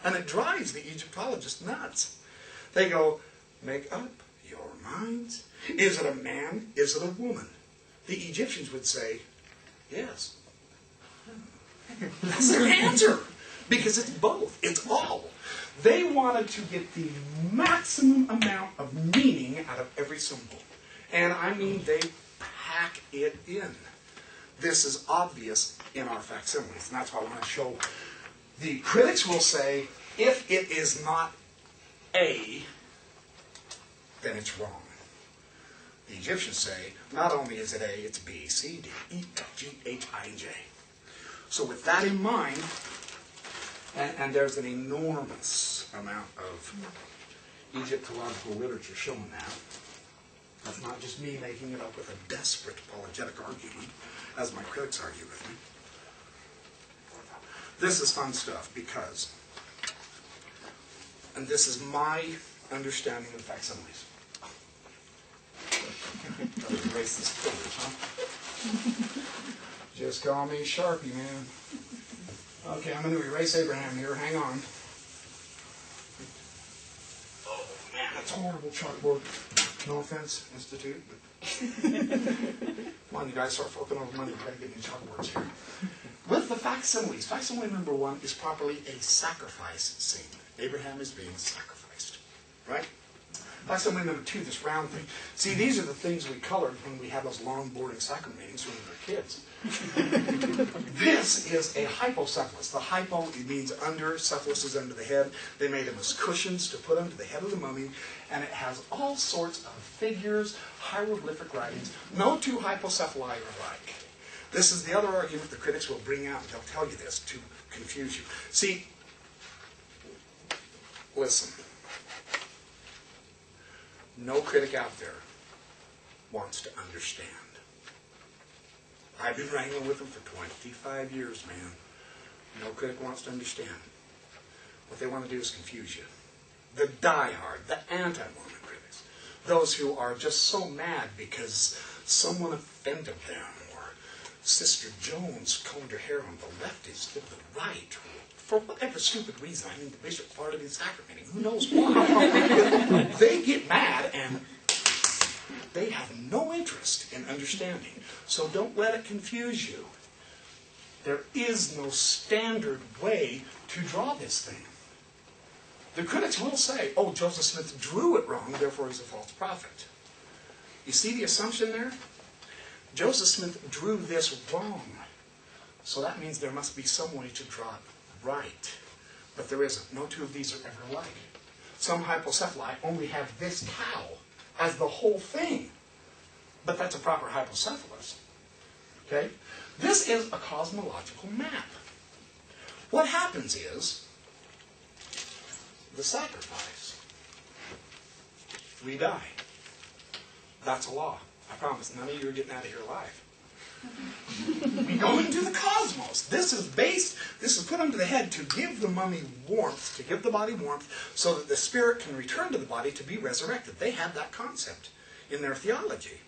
And it drives the Egyptologists nuts. They go, make up your minds. Is it a man? Is it a woman? The Egyptians would say, yes. That's their answer. Because it's both. It's all. They wanted to get the maximum amount of meaning out of every symbol. And I mean, they pack it in. This is obvious in our facsimiles. And that's why I want to show. The critics will say, if it is not A, then it's wrong. The Egyptians say, not only is it A, it's B, C, D, E, F, G, H, I, and J. So with that in mind, and there's an enormous amount of Egyptological literature showing that. That's not just me making it up with a desperate apologetic argument, as my critics argue with me. This is fun stuff because, and this is my understanding of facsimiles. I'll erase this footage, huh? Just call me Sharpie, man. Okay, I'm going to erase Abraham here. Hang on. Oh, man, that's a horrible chalkboard. No offense, Institute. Come on, you guys, start forking over money. We've got to get new chalkboards here. With the facsimiles, facsimile number 1 is properly a sacrifice scene. Abraham is being sacrificed, right? Facsimile number 2, this round thing. See, these are the things we colored when we had those long boarding sacrament meetings when we were kids. This is a hypocephalus. The hypo, it means under, cephalus is under the head. They made them as cushions to put under the head of the mummy, and it has all sorts of figures, hieroglyphic writings. No two hypocephali are alike. This is the other argument the critics will bring out, and they'll tell you this to confuse you. See, listen. No critic out there wants to understand. I've been wrangling with them for 25 years, man. No critic wants to understand. What they want to do is confuse you. The diehard, the anti-Mormon critics, those who are just so mad because someone offended them, or Sister Jones combed her hair on the left instead of the right, for whatever stupid reason. I mean, the bishop farted in sacramenting. Who knows why? They get mad and they have no interest in understanding. So don't let it confuse you. There is no standard way to draw this thing. The critics will say, oh, Joseph Smith drew it wrong, therefore he's a false prophet. You see the assumption there? Joseph Smith drew this wrong. So that means there must be some way to draw it right. But there isn't. No two of these are ever alike. Some hypocephali only have this cow as the whole thing. But that's a proper hypocephalus. Okay? This is a cosmological map. What happens is the sacrifice. We die. That's a law. I promise none of you are getting out of here alive. We go into the cosmos. This is put under the head to give the mummy warmth, to give the body warmth, so that the spirit can return to the body to be resurrected. They had that concept in their theology.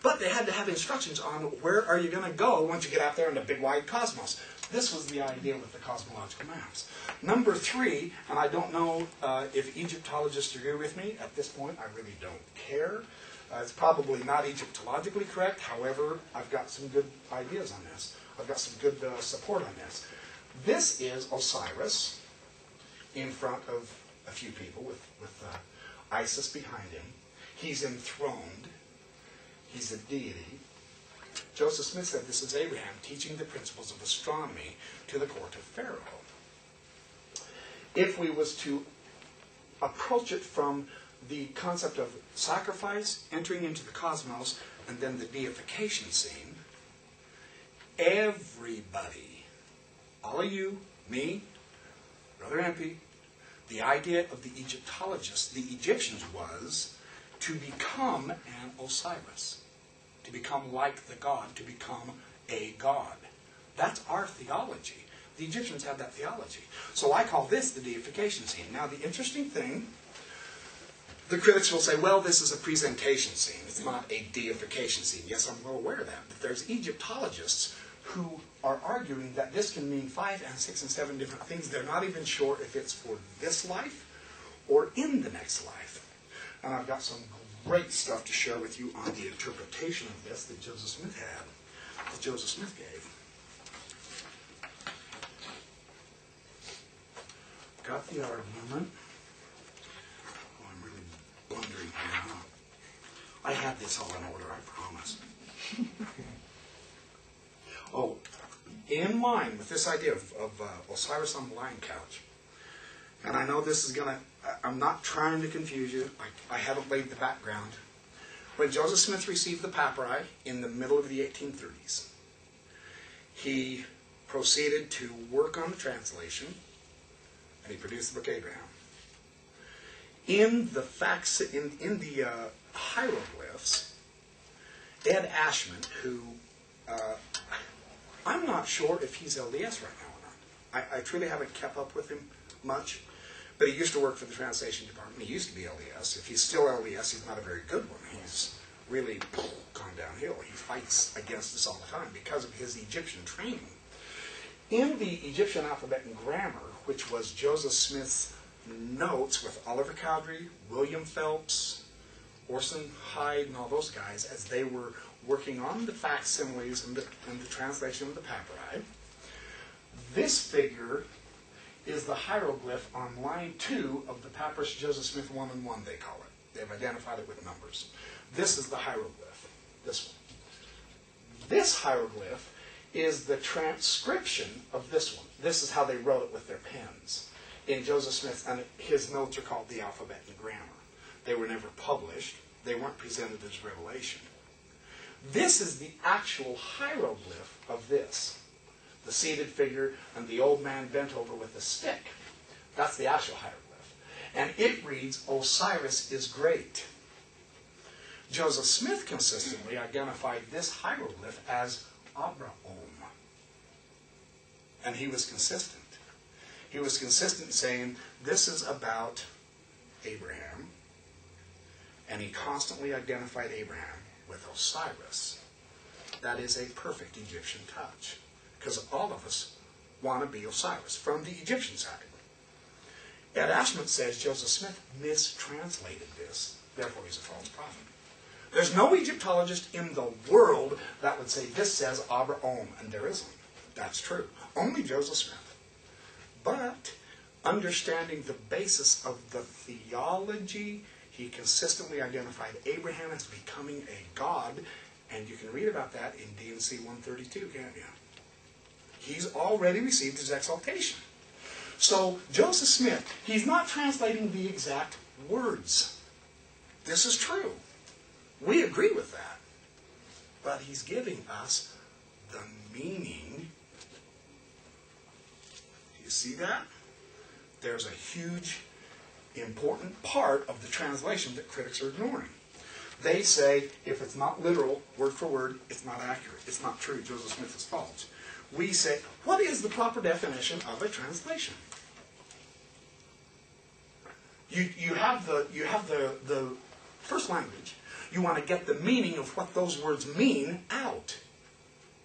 But they had to have instructions on where are you going to go once you get out there in the big wide cosmos. This was the idea with the cosmological maps. Number 3, and I don't know if Egyptologists agree with me. At this point, I really don't care. It's probably not Egyptologically correct. However, I've got some good ideas on this. I've got some good support on this. This is Osiris in front of a few people with Isis behind him. He's enthroned. He's a deity. Joseph Smith said this is Abraham teaching the principles of astronomy to the court of Pharaoh. If we was to approach it from the concept of sacrifice, entering into the cosmos, and then the deification scene, everybody, all of you, me, Brother Empey, the idea of the Egyptologists, the Egyptians, was to become an Osiris, to become like the god, to become a god. That's our theology. The Egyptians had that theology. So I call this the deification scene. Now the interesting thing, the critics will say, well, this is a presentation scene. It's not a deification scene. Yes, I'm well aware of that. But there's Egyptologists who are arguing that this can mean 5 and 6 and 7 different things. They're not even sure if it's for this life or in the next life. And I've got some great stuff to share with you on the interpretation of this that Joseph Smith had, that Joseph Smith gave. Got the argument. Oh, I'm really blundering here, huh? I had this all in order, I promise. Oh, in line with this idea of Osiris on the lion couch, and I know this is going to, I'm not trying to confuse you, I haven't laid the background. When Joseph Smith received the papyri in the middle of the 1830s, he proceeded to work on the translation, and he produced the Book of Abraham. In the hieroglyphs, Ed Ashman, who I'm not sure if he's LDS right now or not. I truly haven't kept up with him much, but he used to work for the translation department. He used to be LDS. If he's still LDS, he's not a very good one. He's really gone downhill. He fights against us all the time because of his Egyptian training. In the Egyptian alphabet and grammar, which was Joseph Smith's notes with Oliver Cowdery, William Phelps, Orson Hyde, and all those guys, as they were working on the facsimiles and the translation of the papyri, this figure is the hieroglyph on line 2 of the papyrus Joseph Smith 1 and 1, they call it. They've identified it with numbers. This is the hieroglyph, this one. This hieroglyph is the transcription of this one. This is how they wrote it with their pens. In Joseph Smith, and his notes are called the alphabet and grammar. They were never published. They weren't presented as revelation. This is the actual hieroglyph of this. The seated figure and the old man bent over with a stick. That's the actual hieroglyph. And it reads, Osiris is great. Joseph Smith consistently identified this hieroglyph as Abraham. And he was consistent. He was consistent saying, this is about Abraham. And he constantly identified Abraham with Osiris. That is a perfect Egyptian touch. Because all of us want to be Osiris from the Egyptian side. Ed Ashman says Joseph Smith mistranslated this. Therefore, he's a false prophet. There's no Egyptologist in the world that would say this says Abraham, and there isn't. That's true. Only Joseph Smith. But understanding the basis of the theology, he consistently identified Abraham as becoming a god, and you can read about that in D&C 132, can't you? He's already received his exaltation. So Joseph Smith, he's not translating the exact words. This is true. We agree with that. But he's giving us the meaning. Do you see that? There's a huge, important part of the translation that critics are ignoring. They say, if it's not literal, word for word, it's not accurate. It's not true. Joseph Smith is false. We say, what is the proper definition of a translation? You have the first language. You want to get the meaning of what those words mean out.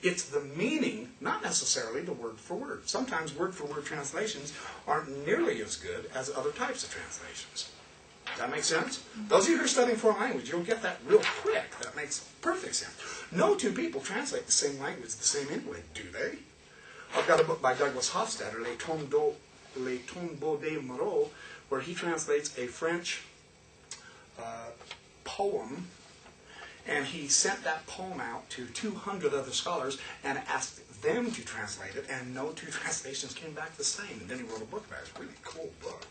It's the meaning, not necessarily the word for word. Sometimes word for word translations aren't nearly as good as other types of translations. Does that make sense? Those of you who are studying foreign language, you'll get that real quick. That makes perfect sense. No two people translate the same language the same way, do they? I've got a book by Douglas Hofstadter, Les Tombeaux des Moreaux, where he translates a French poem, and he sent that poem out to 200 other scholars and asked them to translate it, and no two translations came back the same. And then he wrote a book about it. It's a really cool book.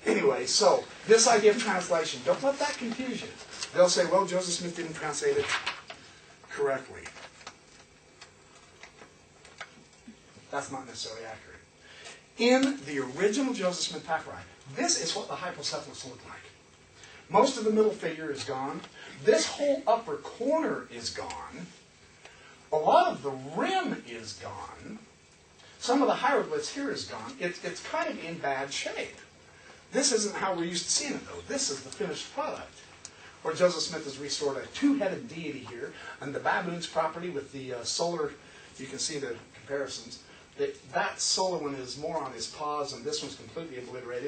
Anyway, so this idea of translation, don't let that confuse you. They'll say, well, Joseph Smith didn't translate it correctly. That's not necessarily accurate. In the original Joseph Smith papyri, this is what the hypocephalus looked like. Most of the middle figure is gone. This whole upper corner is gone. A lot of the rim is gone. Some of the hieroglyphs here is gone. It's kind of in bad shape. This isn't how we're used to seeing it, though. This is the finished product, where Joseph Smith has restored a two-headed deity here, and the baboon's property with the solar you can see the comparisons. That solo one is more on his paws, and this one's completely obliterated.